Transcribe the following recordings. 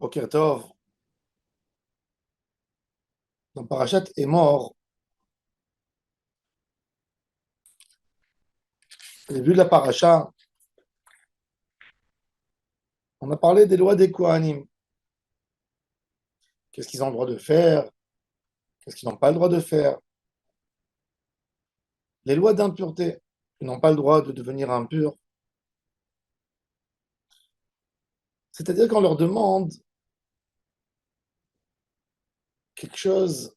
Boker Tov, dans Parashat est mort, au début de la paracha, on a parlé des lois des Kohanim. Qu'est-ce qu'ils ont le droit de faire? Qu'est-ce qu'ils n'ont pas le droit de faire? Les lois d'impureté. Ils n'ont pas le droit de devenir impurs. C'est-à-dire qu'on leur demande quelque chose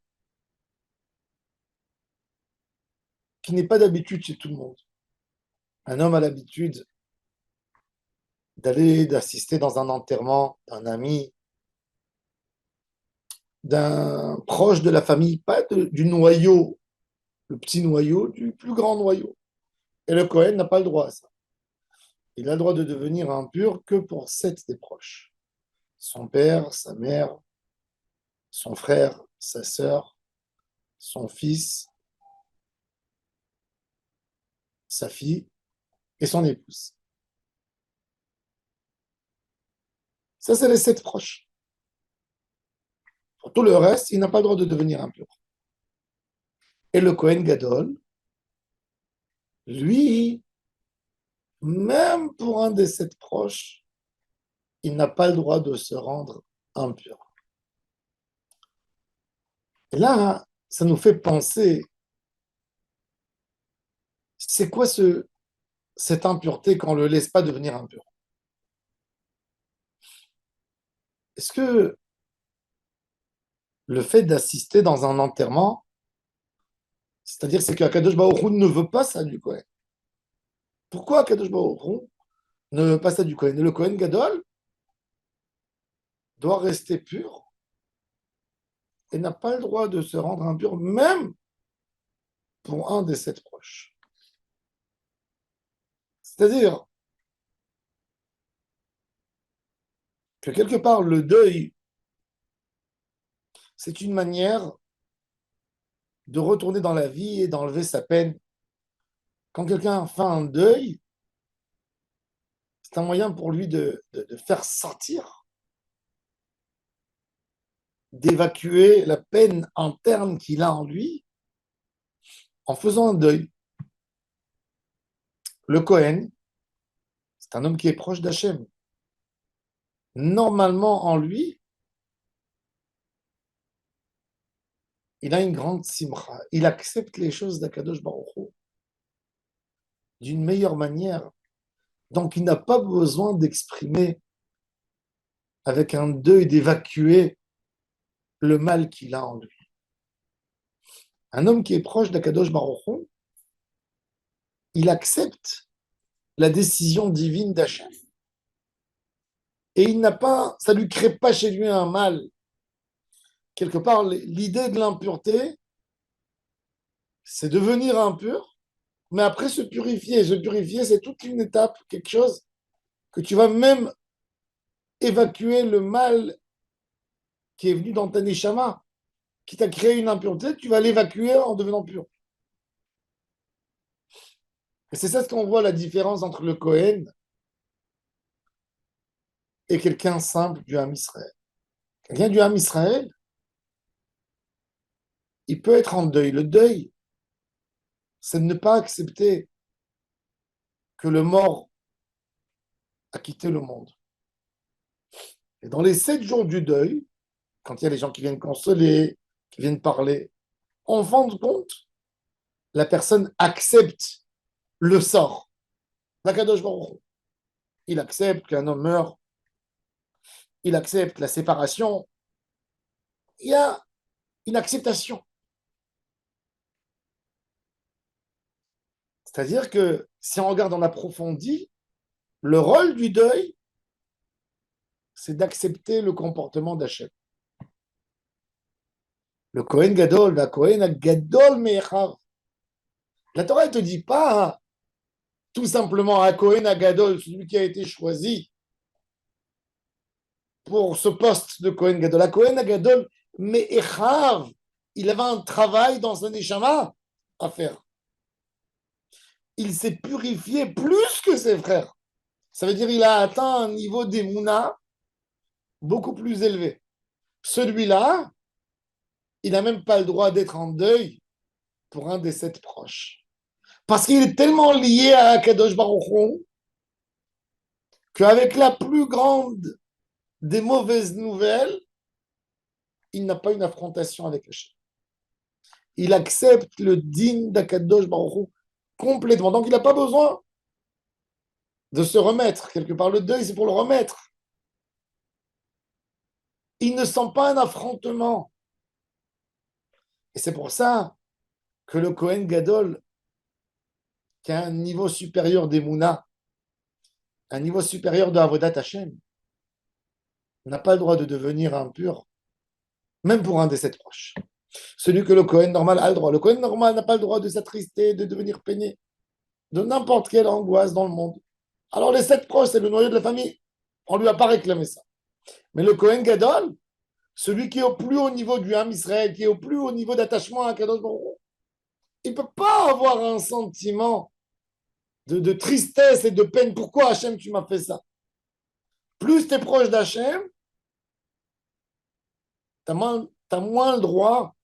qui n'est pas d'habitude chez tout le monde. Un homme a l'habitude d'assister dans un enterrement d'un ami, d'un proche de la famille, pas du noyau, le petit noyau, du plus grand noyau. Et le Kohen n'a pas le droit à ça. Il a le droit de devenir impur que pour 7 des proches. Son père, sa mère, son frère, sa sœur, son fils, sa fille et son épouse. Ça, c'est les 7 proches. Pour tout le reste, il n'a pas le droit de devenir impur. Et le Kohen Gadol, lui, même pour un des 7 proches, il n'a pas le droit de se rendre impur. Et là, ça nous fait penser, c'est quoi cette impureté qu'on ne le laisse pas devenir impur? Est-ce que le fait d'assister dans un enterrement, c'est-à-dire c'est qu'Akadosh Baruch Hu ne veut pas ça du Kohen? Pourquoi Akadosh Baruch Hu ne veut pas ça du Kohen? Et le Kohen Gadol doit rester pur et n'a pas le droit de se rendre impur, même pour un des 7 proches. C'est-à-dire que quelque part, le deuil, c'est une manière de retourner dans la vie et d'enlever sa peine. Quand quelqu'un fait un deuil, c'est un moyen pour lui de faire sortir, d'évacuer la peine interne qu'il a en lui en faisant un deuil. Le Kohen, c'est un homme qui est proche d'Hachem. Normalement, en lui, il a une grande simcha. Il accepte les choses d'Akadosh Baruch Hu d'une meilleure manière. Donc, il n'a pas besoin d'exprimer avec un deuil, d'évacuer le mal qu'il a en lui. Un homme qui est proche d'Akadosh Baruch Hu, il accepte la décision divine d'Hachem. Et il n'a pas, ça ne lui crée pas chez lui un mal. Quelque part, l'idée de l'impureté, c'est devenir impur, mais après se purifier. Se purifier, c'est toute une étape, quelque chose que tu vas même évacuer le mal qui est venu dans ta neshama, qui t'a créé une impureté, tu vas l'évacuer en devenant pur. Et c'est ça ce qu'on voit la différence entre le Kohen et quelqu'un simple du Ham Israël. Quelqu'un du Ham Israël, il peut être en deuil. Le deuil, c'est de ne pas accepter que le mort a quitté le monde. Et dans les 7 jours du deuil, quand il y a les gens qui viennent consoler, qui viennent parler, en fin de compte, la personne accepte le sort. L'Akadosh Baruch Hu. Il accepte qu'un homme meurt, il accepte la séparation. Il y a une acceptation. C'est-à-dire que si on regarde en approfondi, le rôle du deuil, c'est d'accepter le comportement d'Hachem. Le Kohen Gadol, la Kohen Gadol Mechav. La Torah ne te dit pas hein, tout simplement à Kohen Gadol, celui qui a été choisi pour ce poste de Kohen Gadol. La Kohen Gadol Mechav, il avait un travail dans un neshama à faire. Il s'est purifié plus que ses frères. Ça veut dire qu'il a atteint un niveau d'émouna beaucoup plus élevé. Celui-là, il n'a même pas le droit d'être en deuil pour un des 7 proches. Parce qu'il est tellement lié à Kadosh Baruch Hu qu'avec la plus grande des mauvaises nouvelles, il n'a pas une affrontation avec Hachem. Il accepte le digne d'Akadosh Baruch Hu complètement. Donc il n'a pas besoin de se remettre. Quelque part, le deuil, c'est pour le remettre. Il ne sent pas un affrontement. Et c'est pour ça que le Kohen Gadol, qui a un niveau supérieur d'Emouna, un niveau supérieur de Avodat Hashem, n'a pas le droit de devenir impur, même pour un des 7 proches. Celui que le Kohen normal a le droit. Le Kohen normal n'a pas le droit de s'attrister, de devenir peiné, de n'importe quelle angoisse dans le monde. Alors les 7 proches, c'est le noyau de la famille. On ne lui a pas réclamé ça. Mais le Kohen Gadol, celui qui est au plus haut niveau du Ham Israël, qui est au plus haut niveau d'attachement à Kadosh Baruch Hu, il ne peut pas avoir un sentiment de tristesse et de peine. Pourquoi Hachem, tu m'as fait ça? Plus tu es proche d'Hachem, tu as moins le droit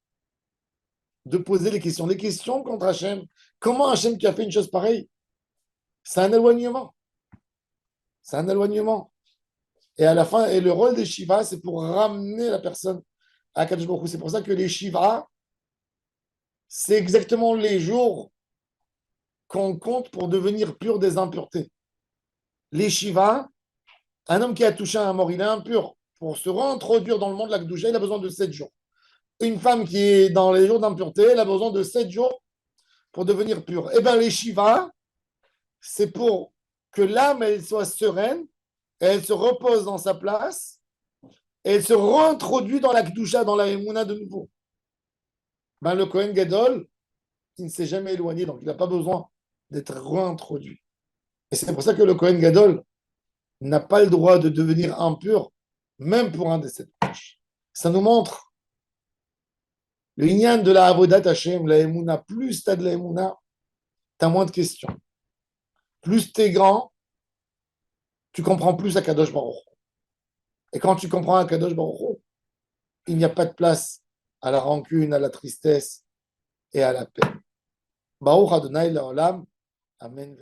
de poser les questions. Les questions contre Hachem, comment Hachem qui a fait une chose pareille? C'est un éloignement. C'est un éloignement. Et à la fin, et le rôle des Shiva, c'est pour ramener la personne à Kadosh Baruch Hu. C'est pour ça que les Shiva, c'est exactement les jours qu'on compte pour devenir pur des impuretés. Les Shiva, un homme qui a touché un mort, il est impur. Pour se réintroduire dans le monde de la Kedusha, il a besoin de 7 jours. Une femme qui est dans les jours d'impureté, elle a besoin de 7 jours pour devenir pure. Eh bien, les Shiva, c'est pour que l'âme, elle soit sereine, et elle se repose dans sa place, et elle se réintroduit dans la Kedusha, dans la Emouna de nouveau. Ben, le Kohen Gadol, il ne s'est jamais éloigné, donc il n'a pas besoin d'être réintroduit. Et c'est pour ça que le Kohen Gadol n'a pas le droit de devenir impur, même pour un des 7 proches. Ça nous montre le Inyan de la Avodat Hashem, la Emouna. Plus tu as de la Emouna, tu as moins de questions. Plus tu es grand, tu comprends plus à Kadosh Baruch Hu. Et quand tu comprends à Kadosh Baruch Hu, il n'y a pas de place à la rancune, à la tristesse et à la peine. Baruch Adonai Leolam. Amen.